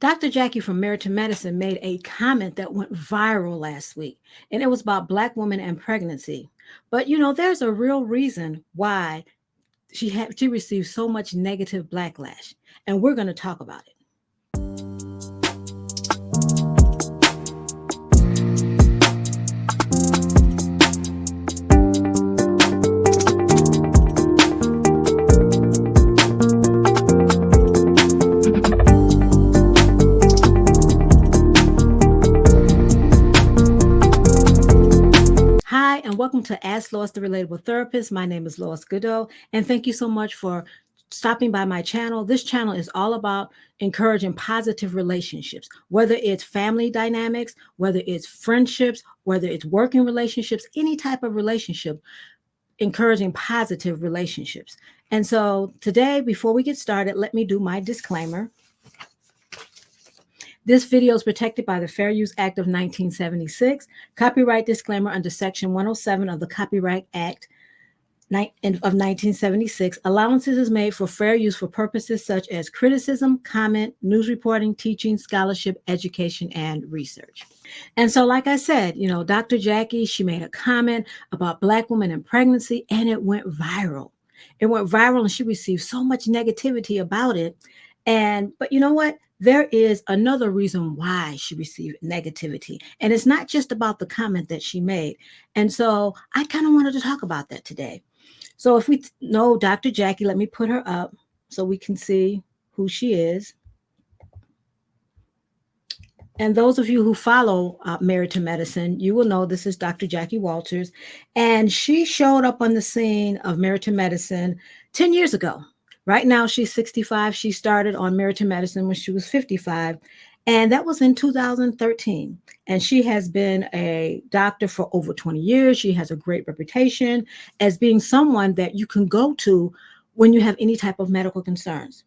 Dr. Jackie from Married to Medicine made a comment that went viral last week, and it was about Black women and pregnancy. But there's a real reason why she received so much negative backlash, and we're going to talk about it. Hi, and welcome to Ask Lois, the Relatable Therapist. My name is Lois Goodo, and thank you so much for stopping by my channel. This channel is all about encouraging positive relationships, whether it's family dynamics, whether it's friendships, whether it's working relationships, any type of relationship, encouraging positive relationships. And so today, before we get started, let me do my disclaimer. This video is protected by the Fair Use Act of 1976. Copyright disclaimer under Section 107 of the Copyright Act of 1976. Allowances is made for fair use for purposes such as criticism, comment, news reporting, teaching, scholarship, education, and research. And so, like I said, Dr. Jackie, she made a comment about Black women in pregnancy, and it went viral. It went viral, and she received so much negativity about it. But you know what? There is another reason why she received negativity. And it's not just about the comment that she made. And so I kind of wanted to talk about that today. So if we know Dr. Jackie, let me put her up so we can see who she is. And those of you who follow Married to Medicine, you will know this is Dr. Jackie Walters. And she showed up on the scene of Married to Medicine 10 years ago. Right now, she's 65. She started on Married to Medicine when she was 55. And that was in 2013. And she has been a doctor for over 20 years. She has a great reputation as being someone that you can go to when you have any type of medical concerns.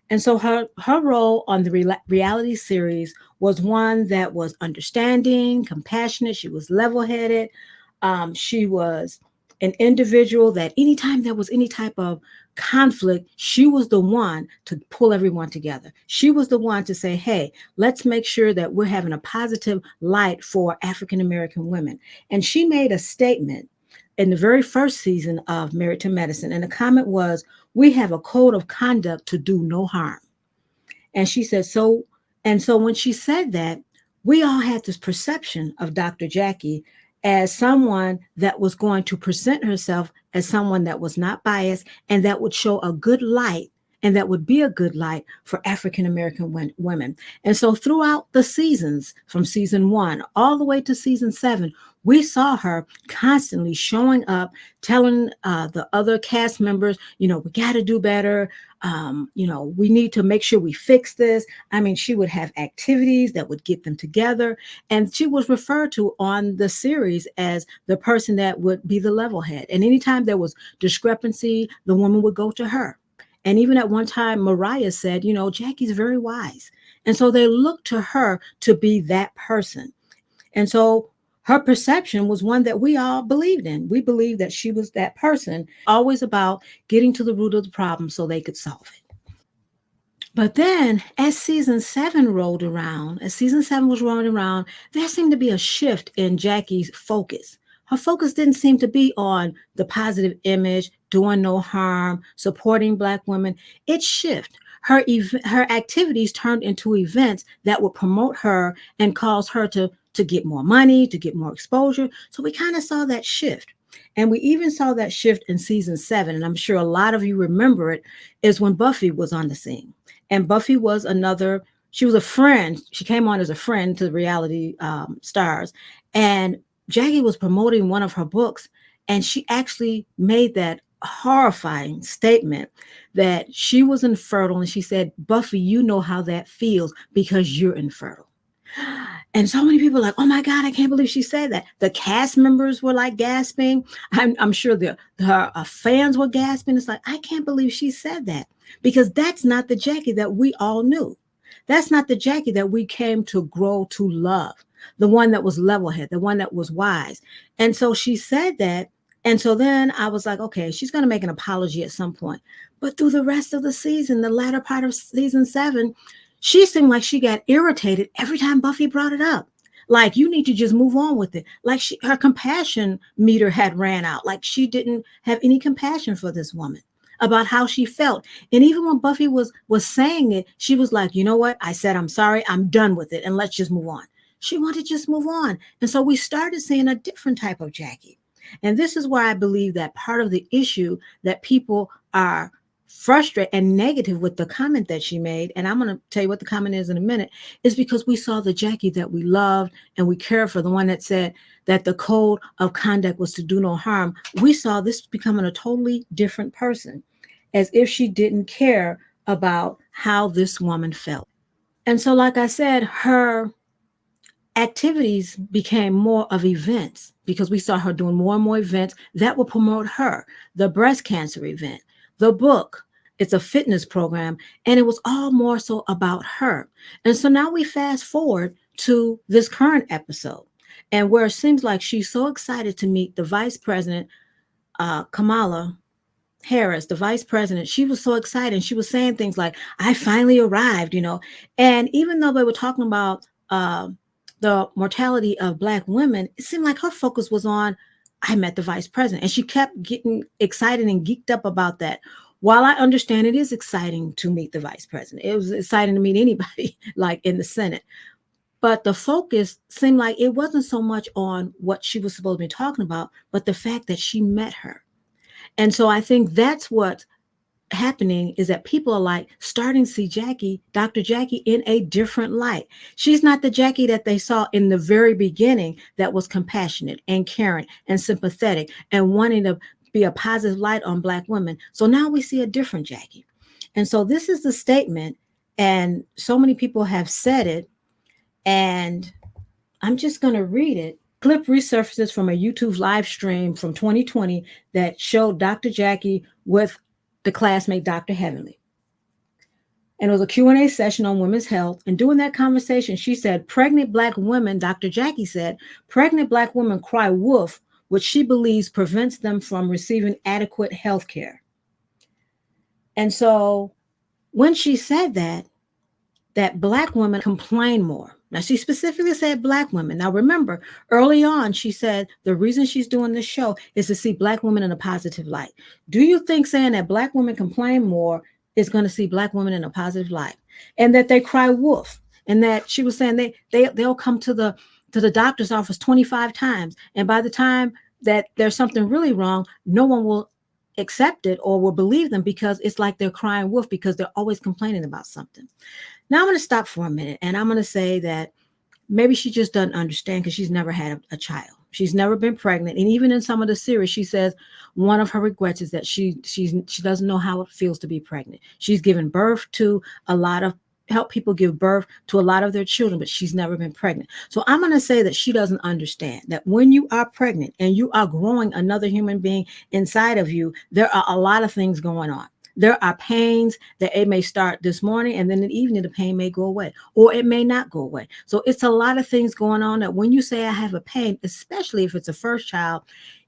And so her role on the reality series was one that was understanding, compassionate. She was level-headed. She was an individual that anytime there was any type of conflict, she was the one to pull everyone together. She was the one to say, hey, let's make sure that we're having a positive light for African American women. And she made a statement in the very first season of Married to Medicine. And the comment was, we have a code of conduct to do no harm. And she said, so when she said that, we all had this perception of Dr. Jackie as someone that was going to present herself as someone that was not biased and that would show a good light and that would be a good light for African American women. And so throughout the seasons, from season 1 all the way to season 7, we saw her constantly showing up, telling the other cast members, we got to do better. We need to make sure we fix this. I mean, she would have activities that would get them together. And she was referred to on the series as the person that would be the level head. And anytime there was discrepancy, the woman would go to her. And even at one time, Mariah said, Jackie's very wise. And so they looked to her to be that person. And so her perception was one that we all believed in. We believed that she was that person, always about getting to the root of the problem so they could solve it. But then as season 7 was rolling around, there seemed to be a shift in Jackie's focus. Her focus didn't seem to be on the positive image, doing no harm, supporting Black women. It shifted. Her activities turned into events that would promote her and cause her to get more money, to get more exposure. So we kind of saw that shift. And we even saw that shift in season 7. And I'm sure a lot of you remember it, is when Buffy was on the scene. And Buffy was she was a friend. She came on as a friend to the reality stars. And Jackie was promoting one of her books, and she actually made that horrifying statement that she was infertile. And she said, Buffy, you know how that feels because you're infertile. And so many people were like, oh my God, I can't believe she said that. The cast members were like gasping. I'm sure her fans were gasping. It's like, I can't believe she said that, because that's not the Jackie that we all knew. That's not the Jackie that we came to grow to love. The one that was level-headed, the one that was wise. And so she said that. And so then I was like, okay, she's going to make an apology at some point. But through the rest of the season, the latter part of season 7, She seemed like she got irritated every time Buffy brought it up. Like, you need to just move on with it. Like, her compassion meter had ran out. Like, she didn't have any compassion for this woman about how she felt. And even when Buffy was saying it, she was like, you know what? I said, I'm sorry. I'm done with it. And let's just move on. She wanted to just move on. And so we started seeing a different type of Jackie. And this is why I believe that part of the issue that people are frustrated and negative with the comment that she made, and I'm going to tell you what the comment is in a minute, is because we saw the Jackie that we loved and we cared for, the one that said that the code of conduct was to do no harm. We saw this becoming a totally different person, as if she didn't care about how this woman felt. And so, like I said, her activities became more of events because we saw her doing more and more events that will promote her. The breast cancer event, the book, it's a fitness program, and it was all more so about her. And so now we fast forward to this current episode, and where it seems like she's so excited to meet the vice president, Kamala Harris, the vice president. She was so excited. She was saying things like, I finally arrived, you know. And even though they were talking about the mortality of Black women, it seemed like her focus was on, I met the vice president. And she kept getting excited and geeked up about that. While I understand it is exciting to meet the vice president, it was exciting to meet anybody like in the Senate. But the focus seemed like it wasn't so much on what she was supposed to be talking about, but the fact that she met her. And so I think that's what's happening, is that people are like starting to see Jackie, Dr. Jackie, in a different light. She's not the Jackie that they saw in the very beginning that was compassionate and caring and sympathetic and wanting to be a positive light on Black women. So now we see a different Jackie. And so this is the statement, and so many people have said it, and I'm just going to read it. Clip resurfaces from a YouTube live stream from 2020 that showed Dr. Jackie with the classmate Dr. Heavenly. And it was a Q&A session on women's health. And during that conversation, she said, pregnant Black women, Dr. Jackie said, pregnant Black women cry wolf, which she believes prevents them from receiving adequate health care. And so when she said that Black women complain more. Now, she specifically said Black women. Now, remember, early on, she said the reason she's doing this show is to see Black women in a positive light. Do you think saying that Black women complain more is going to see Black women in a positive light? And that they cry wolf? And that she was saying they'll come to the doctor's office 25 times. And by the time that there's something really wrong, no one will accept it or will believe them, because it's like they're crying wolf because they're always complaining about something. Now I'm going to stop for a minute, and I'm going to say that maybe she just doesn't understand because she's never had a child. She's never been pregnant. And even in some of the series, she says one of her regrets is that she doesn't know how it feels to be pregnant. She's given birth to help people give birth to a lot of their children, but she's never been pregnant. So I'm going to say that she doesn't understand that when you are pregnant and you are growing another human being inside of you, there are a lot of things going on. There are pains that it may start this morning, and then in the evening, the pain may go away, or it may not go away. So it's a lot of things going on that when you say I have a pain, especially if it's a first child,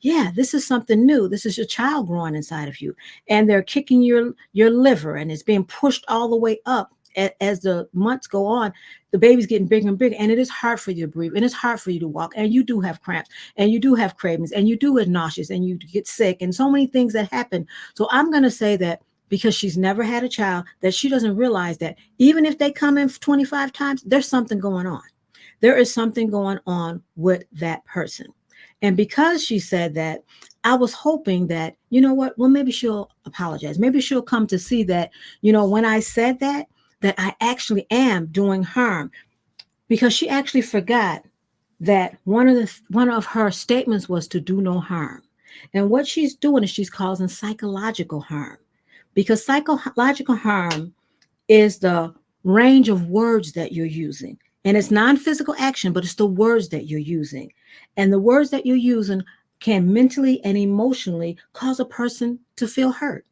yeah, this is something new. This is your child growing inside of you, and they're kicking your liver, and it's being pushed all the way up. As the months go on, the baby's getting bigger and bigger, and it is hard for you to breathe, and it's hard for you to walk, and you do have cramps, and you do have cravings, and you do get nauseous, and you get sick, and so many things that happen. So I'm going to say that because she's never had a child, that she doesn't realize that even if they come in 25 times, there's something going on. There is something going on with that person. And because she said that, I was hoping that, you know what, well, maybe she'll apologize. Maybe she'll come to see that, you know, when I said that I actually am doing harm, because she actually forgot that one of her statements was to do no harm. And what she's doing is she's causing psychological harm, because psychological harm is the range of words that you're using. And it's non-physical action, but it's the words that you're using. And the words that you're using can mentally and emotionally cause a person to feel hurt.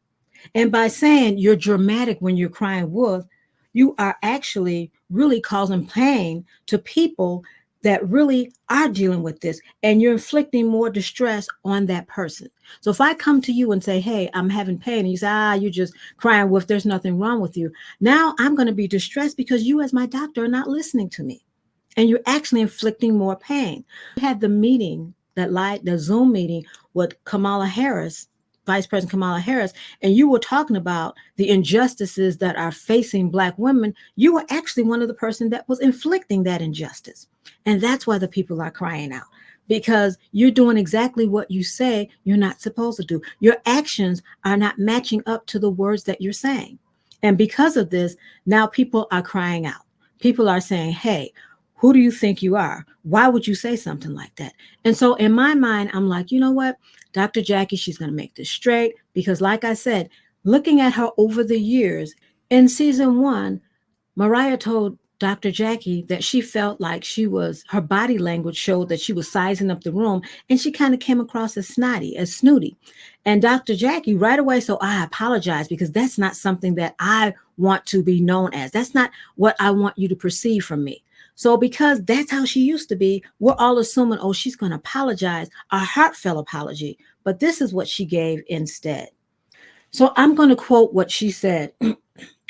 And by saying you're dramatic when you're crying wolf, you are actually really causing pain to people that really are dealing with this, and you're inflicting more distress on that person. So if I come to you and say, hey, I'm having pain, and you say, you're just crying wolf, there's nothing wrong with you. Now I'm going to be distressed because you as my doctor are not listening to me. And you're actually inflicting more pain. We had the meeting, the Zoom meeting with Kamala Harris, Vice President Kamala Harris, and you were talking about the injustices that are facing Black women. You were actually one of the person that was inflicting that injustice. And that's why the people are crying out, because you're doing exactly what you say you're not supposed to do. Your actions are not matching up to the words that you're saying. And because of this, now people are crying out. People are saying, hey, who do you think you are? Why would you say something like that? And so in my mind, I'm like, you know what? Dr. Jackie, she's going to make this straight. Because like I said, looking at her over the years, in season 1, Mariah told Dr. Jackie that she felt like her body language showed that she was sizing up the room, and she kind of came across as snooty. And Dr. Jackie right away, so I apologize, because that's not something that I want to be known as. That's not what I want you to perceive from me. So because that's how she used to be, we're all assuming, oh, she's going to apologize, a heartfelt apology. But this is what she gave instead. So I'm going to quote what she said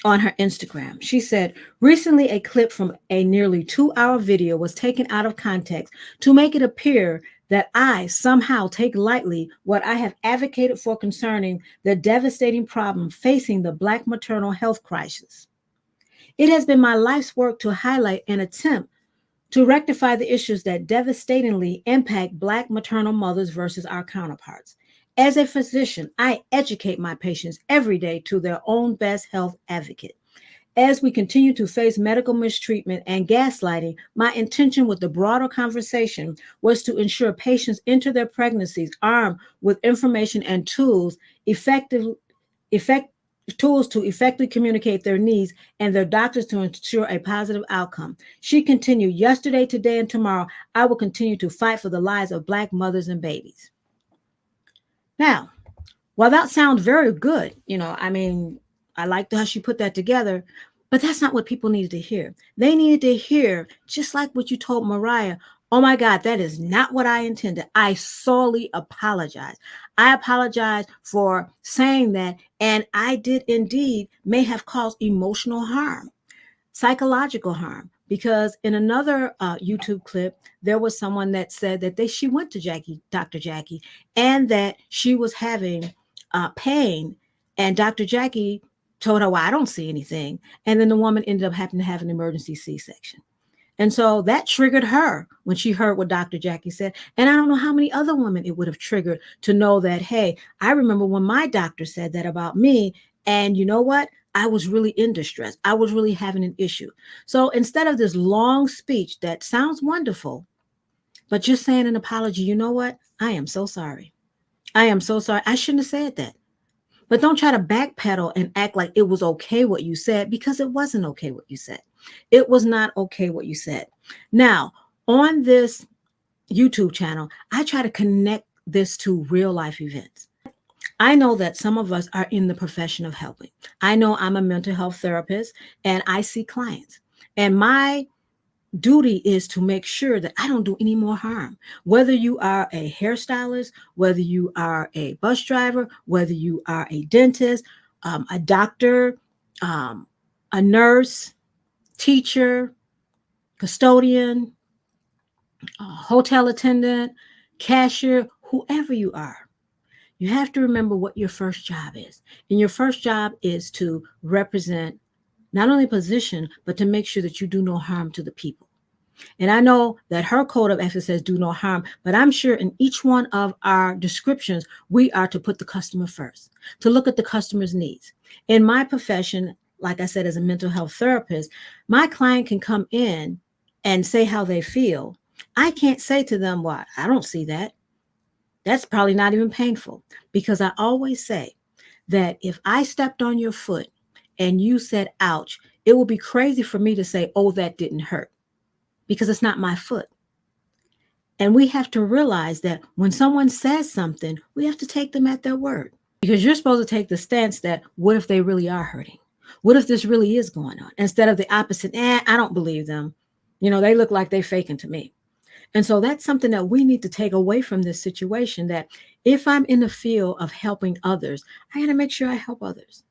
on her Instagram. She said, recently a clip from a nearly 2-hour video was taken out of context to make it appear that I somehow take lightly what I have advocated for concerning the devastating problem facing the Black maternal health crisis. It has been my life's work to highlight an attempt to rectify the issues that devastatingly impact Black maternal mothers versus our counterparts. As a physician, I educate my patients every day to their own best health advocate. As we continue to face medical mistreatment and gaslighting, my intention with the broader conversation was to ensure patients enter their pregnancies armed with information and tools to effectively communicate their needs and their doctors to ensure a positive outcome. She continued, yesterday, today, and tomorrow, I will continue to fight for the lives of Black mothers and babies. Now, while that sounds very good, I liked how she put that together, but that's not what people needed to hear. They needed to hear, just like what you told Mariah, oh my God, that is not what I intended. I sorely apologize. I apologize for saying that, and I did indeed may have caused emotional harm, psychological harm, because in another YouTube clip, there was someone that said that she went to Dr. Jackie, and that she was having pain, and Dr. Jackie told her, well, I don't see anything. And then the woman ended up having to have an emergency C-section. And so that triggered her when she heard what Dr. Jackie said. And I don't know how many other women it would have triggered to know that, hey, I remember when my doctor said that about me. And you know what? I was really in distress. I was really having an issue. So instead of this long speech that sounds wonderful, but just saying an apology, you know what? I am so sorry. I am so sorry. I shouldn't have said that. But don't try to backpedal and act like it was okay what you said, because it wasn't okay what you said. It was not okay what you said. Now, on this YouTube channel, I try to connect this to real life events. I know that some of us are in the profession of helping. I know I'm a mental health therapist and I see clients. And my duty is to make sure that I don't do any more harm. Whether you are a hairstylist, whether you are a bus driver, whether you are a dentist, a doctor, a nurse, teacher, custodian, hotel attendant, cashier, whoever you are, you have to remember what your first job is. And your first job is to represent not only position, but to make sure that you do no harm to the people. And I know that her code of ethics says do no harm, but I'm sure in each one of our descriptions, we are to put the customer first, to look at the customer's needs. In my profession, like I said, as a mental health therapist, my client can come in and say how they feel. I can't say to them, what? I don't see that. That's probably not even painful, because I always say that if I stepped on your foot and you said, ouch, it would be crazy for me to say, oh, that didn't hurt, because it's not my foot. And we have to realize that when someone says something, we have to take them at their word, because you're supposed to take the stance that what if they really are hurting? What if this really is going on? Instead of the opposite, I don't believe them. They look like they're faking to me. And so that's something that we need to take away from this situation, that if I'm in the field of helping others, I got to make sure I help others.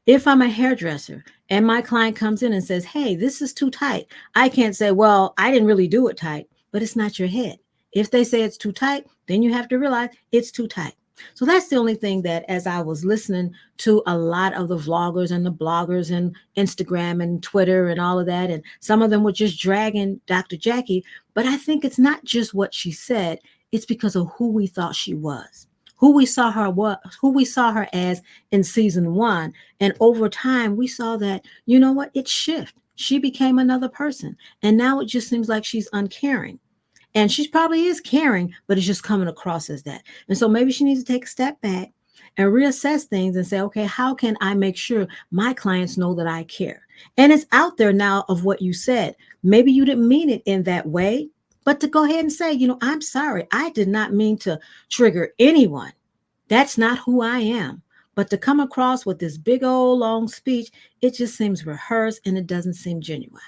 If I'm a hairdresser and my client comes in and says, hey, this is too tight, I can't say, well, I didn't really do it tight, but it's not your head. If they say it's too tight, then you have to realize it's too tight. So that's the only thing that, as I was listening to a lot of the vloggers and the bloggers and Instagram and Twitter and all of that, and some of them were just dragging Dr. Jackie. But I think it's not just what she said, it's because of who we thought she was, who we saw her as in season one. And over time, we saw that, you know what, it shifted. She became another person. And now it just seems like she's uncaring. And she probably is caring, but it's just coming across as that. And so maybe she needs to take a step back and reassess things and say, okay, how can I make sure my clients know that I care? And it's out there now of what you said. Maybe you didn't mean it in that way, but to go ahead and say, I'm sorry, I did not mean to trigger anyone. That's not who I am. But to come across with this big old long speech, it just seems rehearsed and it doesn't seem genuine.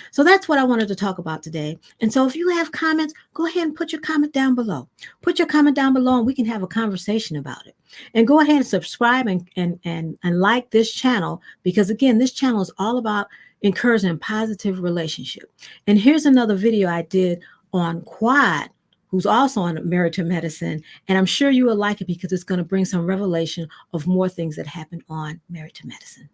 So that's what I wanted to talk about today. And so if you have comments, go ahead and put your comment down below. Put your comment down below and we can have a conversation about it. And go ahead and subscribe and like this channel, because again, this channel is all about encouraging positive relationship. And here's another video I did on Quad, who's also on Married to Medicine. And I'm sure you will like it because it's going to bring some revelation of more things that happen on Married to Medicine.